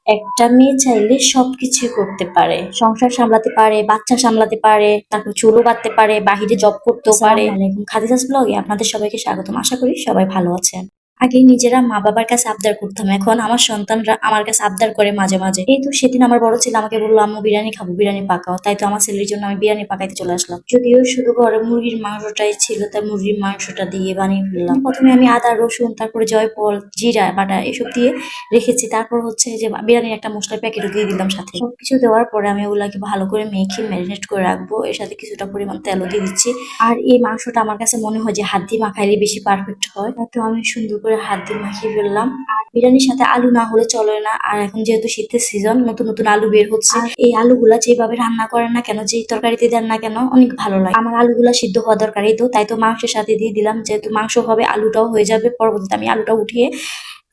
একটা মেয়ে চাইলে সবকিছু করতে পারে, সংসার সামলাতে পারে, বাচ্চা সামলাতে পারে, তারপর চুলও বাঁধতে পারে, বাহিরে জব করতেও পারে। আসসালামু আলাইকুম, খাদিজাস ব্লগে আপনাদের সবাইকে স্বাগতম। আশা করি সবাই ভালো আছেন। আগে নিজেরা মা বাবার কাছে আবদার করতাম, এখন আমার সন্তানরা আমার কাছে আবদার করে মাঝে মাঝে। এই তো সেদিন আমার বড় ছেলে আমাকে বললো, আম্মু বিরিয়ানি খাবো, বিরিয়ানি পাকাও। তাই তো আমার ছেলের জন্য আমি বিরিয়ানি পাকাইতে চলে আসলাম। যদিও শুধু ঘরে মুরগির মাংসটাই ছিল, তাই মুরগির মাংসটা দিয়ে বানিয়ে ফেললাম। প্রথমে আমি আদা রসুন, তারপরে জয়ফল, জিরা বাটা এসব দিয়ে রেখেছি। তারপর হচ্ছে যে বিরিয়ানির একটা মশলার প্যাকেটও দিয়ে দিলাম সাথে। সবকিছু দেওয়ার পরে আমি ওগুলাকে ভালো করে মেখে ম্যারিনেট করে রাখবো। এর সাথে কিছুটা পরিমাণ তেলও দিয়ে দিচ্ছি। আর এই মাংসটা আমার কাছে মনে হয় যে হাত দিয়ে মাখাইলে বেশি পারফেক্ট হয়। তো আমি সুন্দর করে হাত দিয়ে মাখিয়ে ফেললাম। আর বিরিয়ানির সাথে আলু না হলে চলে না। আর এখন যেহেতু শীতের সিজন, নতুন নতুন আলু বের হচ্ছে। এই আলুগুলা যেভাবে রান্না করেন না কেন, যেই তরকারিতে দেন না কেন, অনেক ভালো লাগে। আমার আলুগুলা সিদ্ধ হওয়া দরকার, তো তাই তো মাংসের সাথে দিয়ে দিলাম। যেহেতু মাংস হবে, আলুটাও হয়ে যাবে। পরবর্তীতে আমি আলুটা উঠিয়ে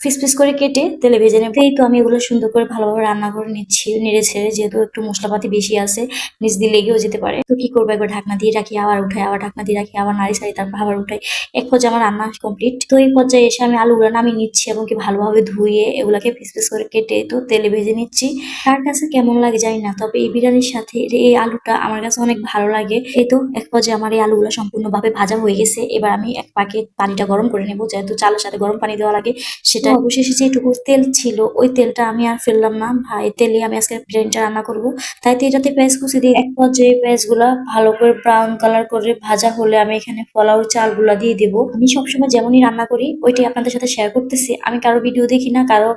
পিস পিস করে কেটে তেলে ভেজে নেব। এই তো আমি এগুলো সুন্দর করে ভালোভাবে রান্না করে নিচ্ছি নেড়ে ছেড়ে, যেহেতু একটু মশলাপাতি বেশি আছে, নিচ দিয়ে লেগেও যেতে পারে। তো কি করবো, একবার ঢাকনা দিয়ে রাখি, আবার উঠাই, আবার ঢাকনা দিয়ে রাখি, আবার নাড়ি সারি, তারপর আবার উঠাই। এক পর্যায়ে আমার রান্না কমপ্লিট। তো এই পর্যায়ে এসে আমি আলুগুলো নামিয়ে নিচ্ছি এবং কি ভালোভাবে ধুয়ে এগুলাকে পিস পিস করে কেটে তো তেলে ভেজে নিচ্ছি। কার কাছে কেমন লাগে জানি না, তবে এই বিরিয়ানির সাথে এই আলুটা আমার কাছে অনেক ভালো লাগে। এই তো এক পর্যায়ে আমার এই আলুগুলো সম্পূর্ণভাবে ভাজা হয়ে গেছে। এবার আমি এক পাকে পানিটা গরম করে নেবো, যেহেতু চালের সাথে গরম পানি দেওয়া লাগে। সেটা অবশেষে যেটুকু তেল ছিল, ওই তেলটা আমি আর ফেললাম না। ভাই তেলে আমি আজকে বিরিয়ানিটা রান্না করবো, তাই তো এটাতে পেঁয়াজ কুচি দিয়ে এক পর্যায়ে পেঁয়াজ গুলা ভালো করে ব্রাউন কালার করে ভাজা হলে আমি এখানে পোলাও চালগুলা দিয়ে দেবো। আমি সবসময় যেমনই রান্না করি ওইটাই আপনাদের সাথে শেয়ার করতেছি। আমি কারো ভিডিও দেখি না, কারো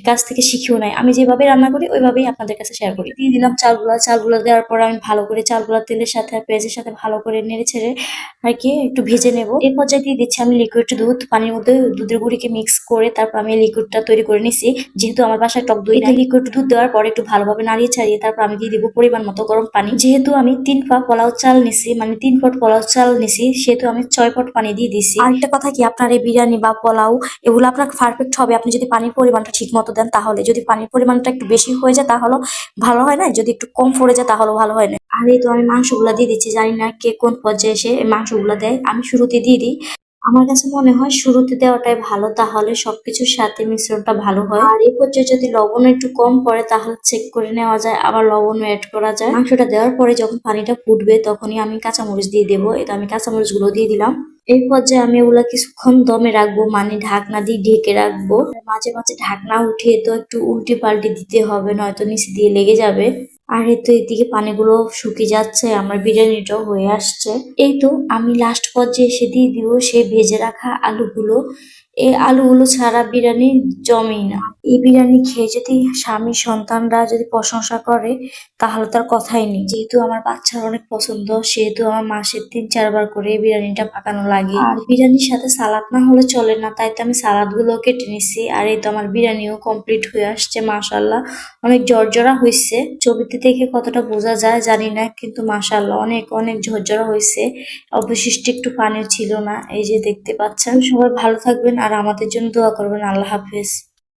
কাছ থেকে শিখিও নাই। আমি যেভাবে রান্না করি ওইভাবেই আপনাদের কাছে শেয়ার করি। দিয়ে দিলাম চালগুলা দেওয়ার পর আমি ভালো করে চালগুলা তেলের সাথে আর পেঁয়াজের সাথে ভালো করে নেড়ে ছেড়ে আর কি একটু ভেজে নেব। এই পর্যায়ে দিয়ে দিচ্ছি আমি লিকুইড দুধ। পানির মধ্যে দুধের গুঁড়িকে মিক্স করে তারপর আমি লিকুইডটা তৈরি করে নিছি। যেহেতু আমার বাসায় টক দই নাই, লিকুইড দুধ দেওয়ার পরে একটু ভালোভাবে নাড়িয়ে ছাড়িয়ে তারপর আমি দিয়ে দিব পরিমাণ মতো গরম পানি। যেহেতু আমি 3 পা পোলাও চাল নিছি, মানে 3 পট পোলাও চাল নিছি, সেহেতু আমি 6 পট পানি দিয়ে দিছি। আর একটা কথা কি, আপনার এই বিরিয়ানি বা পোলাও এগুলো আপনার পারফেক্ট হবে আপনি যদি পানির পরিমাণটা ঠিক মতো দেন। তাহলে যদি পানির পরিমাণটা একটু বেশি হয়ে যায় তাহলে ভালো হয় না, যদি একটু কম পড়ে যায় তাহলে ভালো হয় না। আর এই তো আমি মাংসগুলা দিয়ে দিচ্ছি। জানি না কে কোন পর্যায়ে এসে মাংসগুলা দেয়, আমি শুরুতে দিয়ে দিই। আমার কাছে মনে হয় শুরুতে দেওয়াটাই ভালো, তাহলে সবকিছুর সাথে মিশ্রণটা ভালো হয়। আর এই পর্যায়ে যদি লবণ একটু কম পড়ে তাহলে চেক করে নেওয়া যায়, আবার লবণও অ্যাড করা যায়। মাংসটা দেওয়ার পরে যখন পানিটা ফুটবে তখনই আমি কাঁচামরিচ দিয়ে দেবো। এটা আমি কাঁচামরিচ গুলো দিয়ে দিলাম। এই পর্যায়ে আমি ওগুলা কিছুক্ষণ দমে রাখবো, মানে ঢাকনা দিয়ে ঢেকে রাখবো। মাঝে মাঝে ঢাকনা উঠিয়ে তো একটু উল্টে পাল্টে দিতে হবে, নয়তো নিচে দিয়ে লেগে যাবে। আর এই তো এদিকে পানিগুলো শুকিয়ে যাচ্ছে, আমার বিরিয়ানিটাও হয়ে আসছে। এই তো আমি লাস্ট পর্যায়ে এসে দিয়ে দিব সেই ভেজে রাখা আলুগুলো। এই আলুগুলো ছাড়া বিরিয়ানি জমেই না। এই বিরিয়ানি খেয়ে যদি স্বামী সন্তানরা যদি প্রশংসা করে তাহলে তার কথাই নেই। যেহেতু আমার বাচ্চার অনেক পছন্দ, সেহেতু আমার মাসে 3-4 বার করে এই বিরিয়ানিটা পাকানো লাগে। আর বিরিয়ানির সাথে সালাদ না হলে চলে না, তাই তো আমি সালাদ গুলো কেটে নিছি। আর এই তো আমার বিরিয়ানিও কমপ্লিট হয়ে আসছে, মাশাআল্লাহ অনেক ঝরঝরা হয়েছে। ছবিতে দেখে কতটা বোঝা যায় জানি না, কিন্তু মাশাআল্লাহ অনেক অনেক ঝরঝরা হয়েছে। অবশিষ্ট একটু পানি ছিল না, এই যে দেখতে পাচ্ছেন। সবাই ভালো থাকবেন আর আমাদের জন্য দোয়া করবেন। আল্লাহ হাফেজ।